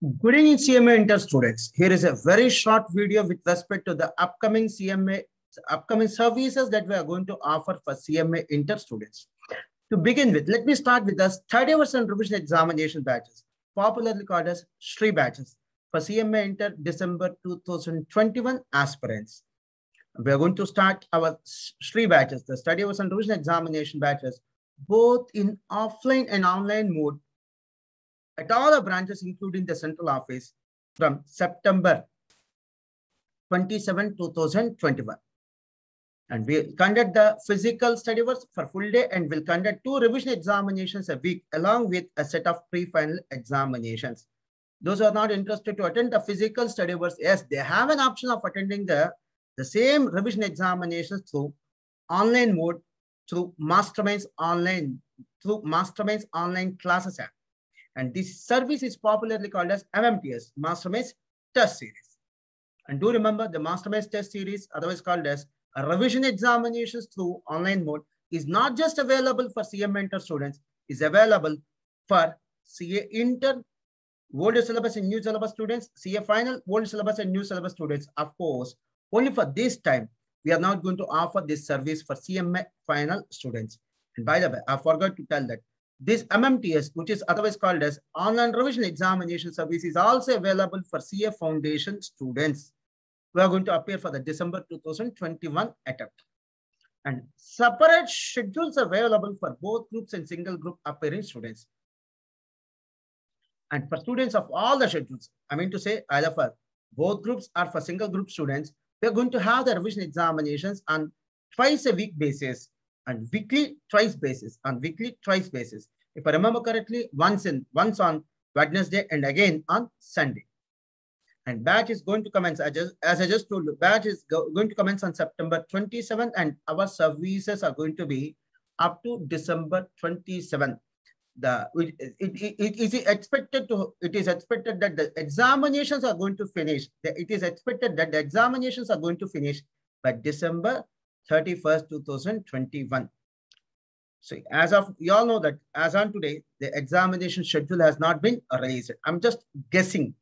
Good evening, CMA Inter students. Here is a very short video with respect to the upcoming services that we are going to offer for CMA Inter students. To begin with, let me start with the study hours and revision examination batches, popularly called as STRI batches, for CMA Inter December 2021 aspirants. We are going to start our STRI batches, the study hours and revision examination batches, both in offline and online mode at all the branches, including the central office, from September 27, 2021. And we'll conduct the physical study hours for full day, and we'll conduct 2 revision examinations a week, along with a set of pre-final examinations. Those who are not interested to attend the physical study hours, yes, they have an option of attending the same revision examinations through online mode, through Masterminds online classes app. And this service is popularly called as MMTS, Masterminds Test Series. And do remember, the Masterminds Test Series, otherwise called as revision examinations through online mode, is not just available for CMA Inter students, is available for CA Inter, old syllabus and new syllabus students, CA Final, old syllabus and new syllabus students. Of course, only for this time, we are not going to offer this service for CMA Final students. And by the way, I forgot to tell that this MMTS, which is otherwise called as Online Revision Examination Service, is also available for CA Foundation students. We are going to appear for the December 2021 attempt. And separate schedules are available for both groups and single group appearing students. And for students of all the schedules, I mean to say either for both groups or for single group students, we are going to have the revision examinations on twice a week basis, and weekly twice basis, If I remember correctly, once on Wednesday and again on Sunday. And batch is going to commence, as I just told you, batch is going to commence on September 27, and our services are going to be up to December 27. It is expected that the examinations are going to finish. It is expected that the examinations are going to finish by December 31st, 2021. So as of, you all know that as on today, the examination schedule has not been released. I'm just guessing.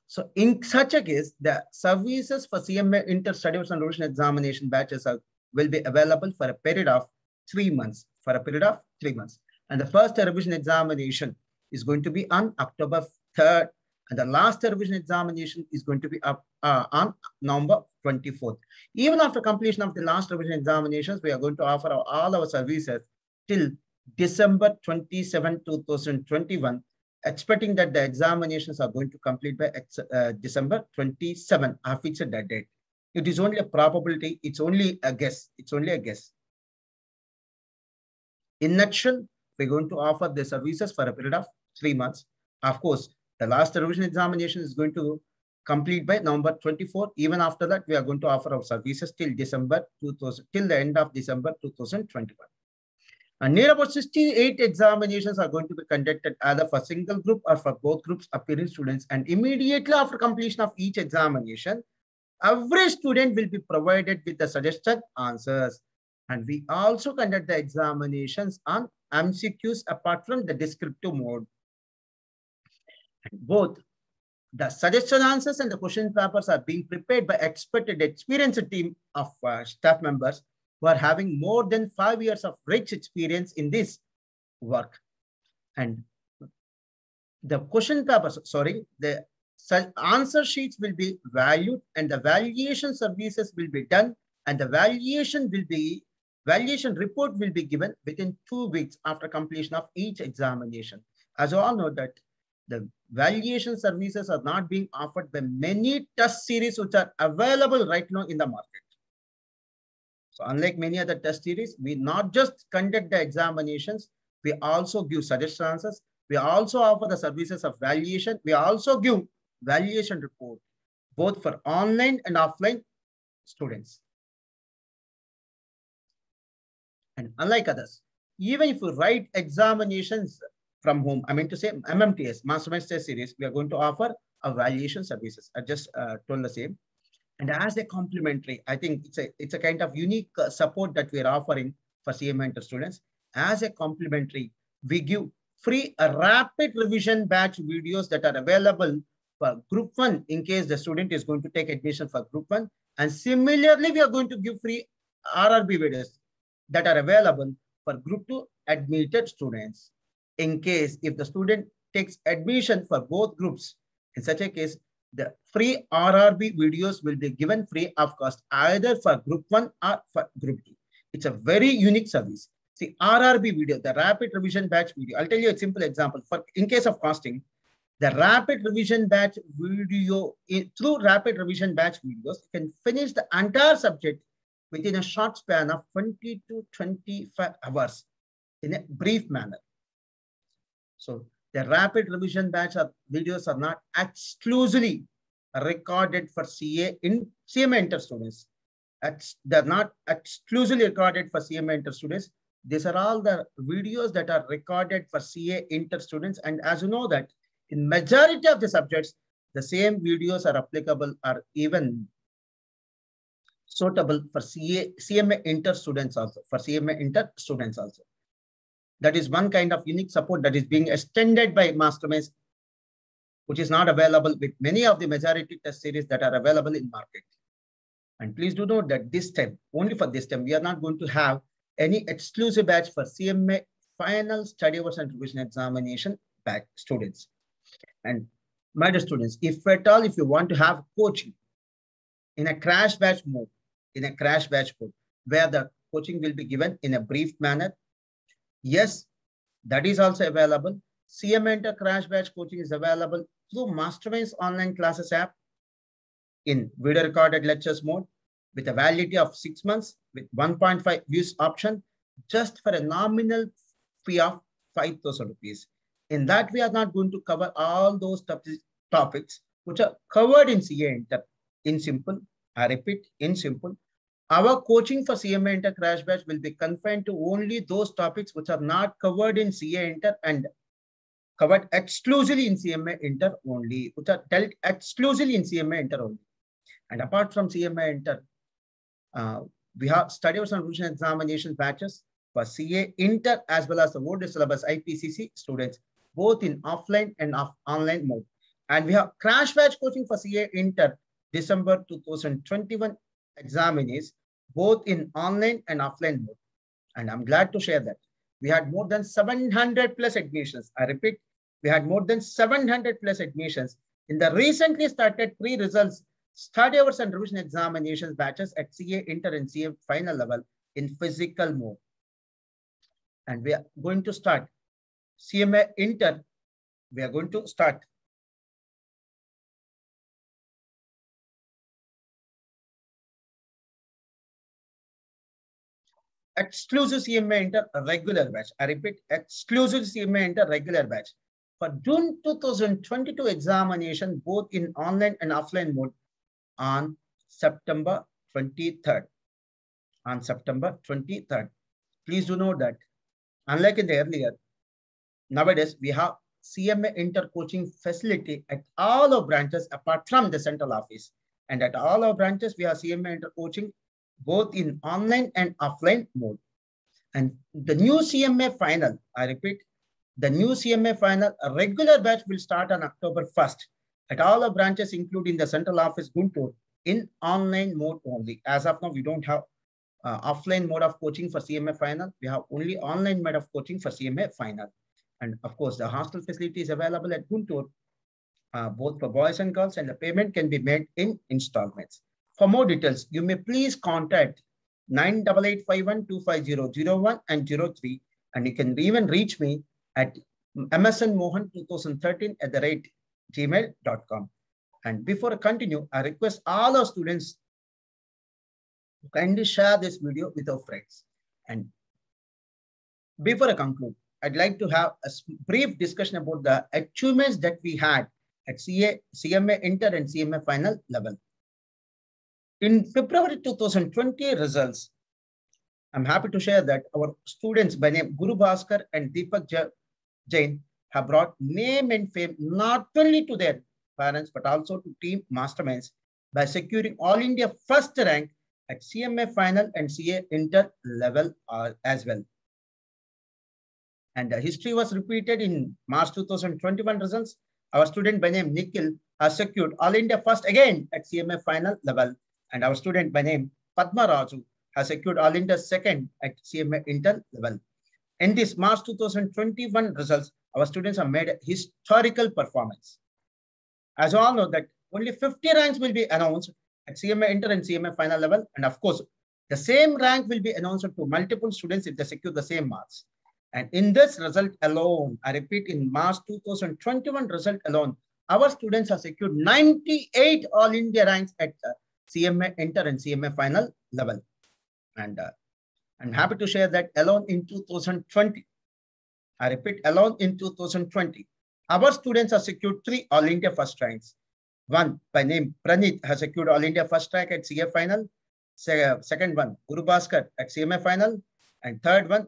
So in such a case, the services for CMA Inter Study Hours and Revision Examination batches will be available for a period of 3 months. And the first revision examination is going to be on October 3rd. And the last revision examination is going to be up on November 24th. Even after completion of the last revision examinations, we are going to offer all our services till December 27, 2021, expecting that the examinations are going to complete by December 27. I have fixed that date. It is only a probability. It's only a guess. In nutshell, we're going to offer the services for a period of 3 months. Of course, the last revision examination is going to complete by November 24. Even after that, we are going to offer our services till the end of December 2021. And near about 68 examinations are going to be conducted either for single group or for both groups appearing students. And immediately after completion of each examination, every student will be provided with the suggested answers. And we also conduct the examinations on MCQs apart from the descriptive mode. Both the suggested answers and the question papers are being prepared by experienced team of staff members who are having more than 5 years of rich experience in this work. And the question papers, the answer sheets will be valued, and the valuation services will be done, and the valuation report will be given within 2 weeks after completion of each examination. As you all know that the valuation services are not being offered by many test series which are available right now in the market. So unlike many other test series, we not just conduct the examinations, we also give suggested answers. We also offer the services of valuation. We also give valuation report, both for online and offline students. And unlike others, even if you write examinations from home, I mean to say MMTS, Masterminds Test Series, we are going to offer a valuation services. I just told the same. And as a complementary, I think it's a kind of unique support that we are offering for CMA Inter students. As a complementary, we give free rapid revision batch videos that are available for Group 1 in case the student is going to take admission for Group 1. And similarly, we are going to give free RRB videos that are available for Group 2 admitted students. In case if the student takes admission for both groups, in such a case, the free RRB videos will be given free of cost either for Group 1 or for Group 2. It's a very unique service. See, RRB video, the rapid revision batch video. I'll tell you a simple example. For in case of costing, the rapid revision batch video, through rapid revision batch videos, you can finish the entire subject within a short span of 20 to 25 hours in a brief manner. So the rapid revision batch of videos are not exclusively recorded for CMA Inter students. They're not exclusively recorded for CMA Inter students. These are all the videos that are recorded for CA Inter students. And as you know that in majority of the subjects, the same videos are applicable or even suitable for CMA Inter students also, That is one kind of unique support that is being extended by Masterminds, which is not available with many of the majority test series that are available in market. And please do note that this time, only for this time, we are not going to have any exclusive batch for CMA final study hours and revision examination batch students. And my dear students, if at all, if you want to have coaching in a crash batch mode, where the coaching will be given in a brief manner, yes, that is also available. CMA Inter crash batch coaching is available through Masterminds online classes app in video recorded lectures mode with a validity of 6 months with 1.5 views option, just for a nominal fee of 5,000 rupees. In that, we are not going to cover all those topics which are covered in CA Inter. In simple, I repeat, in simple, our coaching for CMA Inter crash batch will be confined to only those topics which are not covered in CA Inter and covered exclusively in CMA Inter only, which are dealt exclusively in CMA Inter only. And apart from CMA Inter, we have study hours and revision examination batches for CA Inter as well as the older syllabus IPCC students, both in offline and online mode. And we have crash batch coaching for CA Inter December 2021 examinees, both in online and offline mode. And I'm glad to share that we had more than 700 plus admissions. I repeat, we had more than 700 plus admissions in the recently started pre-results study hours and revision examinations batches at CA Inter and CA final level in physical mode. And we are going to start CMA Inter. We are going to start exclusive CMA Inter regular batch. I repeat, exclusive CMA Inter regular batch for June 2022 examination, both in online and offline mode on September 23rd. On September 23rd. Please do note that, unlike in the earlier, nowadays we have CMA Inter coaching facility at all our branches apart from the central office. And at all our branches, we have CMA Inter coaching both in online and offline mode. And the new CMA final, I repeat, the new CMA final, a regular batch will start on October 1st at all our branches, including the central office Guntur, in online mode only. As of now, we don't have offline mode of coaching for CMA final. We have only online mode of coaching for CMA final. And of course, the hostel facility is available at Guntur, both for boys and girls, and the payment can be made in installments. For more details, you may please contact 9885125001 and 03, and you can even reach me at msnmohan2013@gmail.com. And before I continue, I request all our students to kindly share this video with our friends. And before I conclude, I'd like to have a brief discussion about the achievements that we had at CMA Inter and CMA final level. In February 2020 results, I'm happy to share that our students by name Guru Bhaskar and Deepak Jain have brought name and fame not only to their parents, but also to Team Masterminds by securing All India first rank at CMA final and CA Inter level as well. And history was repeated in March 2021 results. Our student by name Nikhil has secured All India first again at CMA final level. And our student by name Padma Raju has secured All India second at CMA inter level. In this March 2021 results, our students have made a historical performance. As you all know that only 50 ranks will be announced at CMA inter and CMA final level. And of course, the same rank will be announced to multiple students if they secure the same marks. And in this result alone, I repeat, in March 2021 result alone, our students have secured 98 All India ranks at CMA inter and CMA final level. And I'm happy to share that alone in 2020, I repeat, alone in 2020, our students have secured 3 All India first ranks. One by name Pranit has secured All India first rank at CA final. Second one, Guru Bhaskar at CMA final. And third one,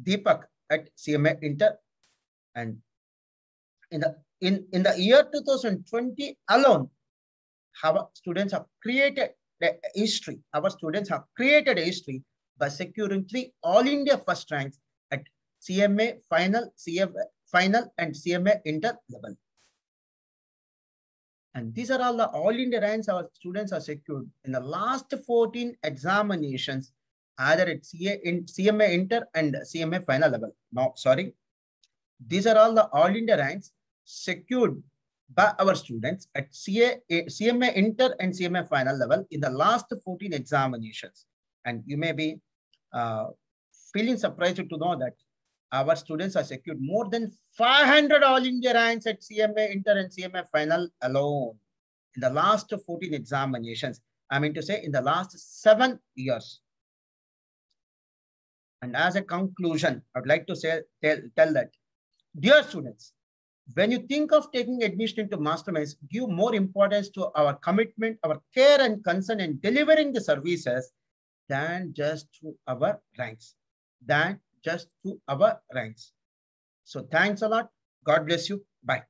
Deepak at CMA inter. And in the year 2020 alone, our students have created a history. Our students have created a history by securing 3 All India first ranks at CMA final, CMA final, and CMA inter level. And these are all the All India ranks our students are secured in the last 14 examinations, either at CMA inter and CMA final level. No, sorry. These are all the All India ranks secured by our students at CMA inter and CMA final level in the last 14 examinations. And you may be feeling surprised to know that our students are secured more than 500 All India ranks at CMA inter and CMA final alone in the last 14 examinations. I mean to say in the last 7 years. And as a conclusion, I would like to say, tell that, dear students, when you think of taking admission into Masterminds, give more importance to our commitment, our care and concern in delivering the services than just to our ranks. So thanks a lot. God bless you. Bye.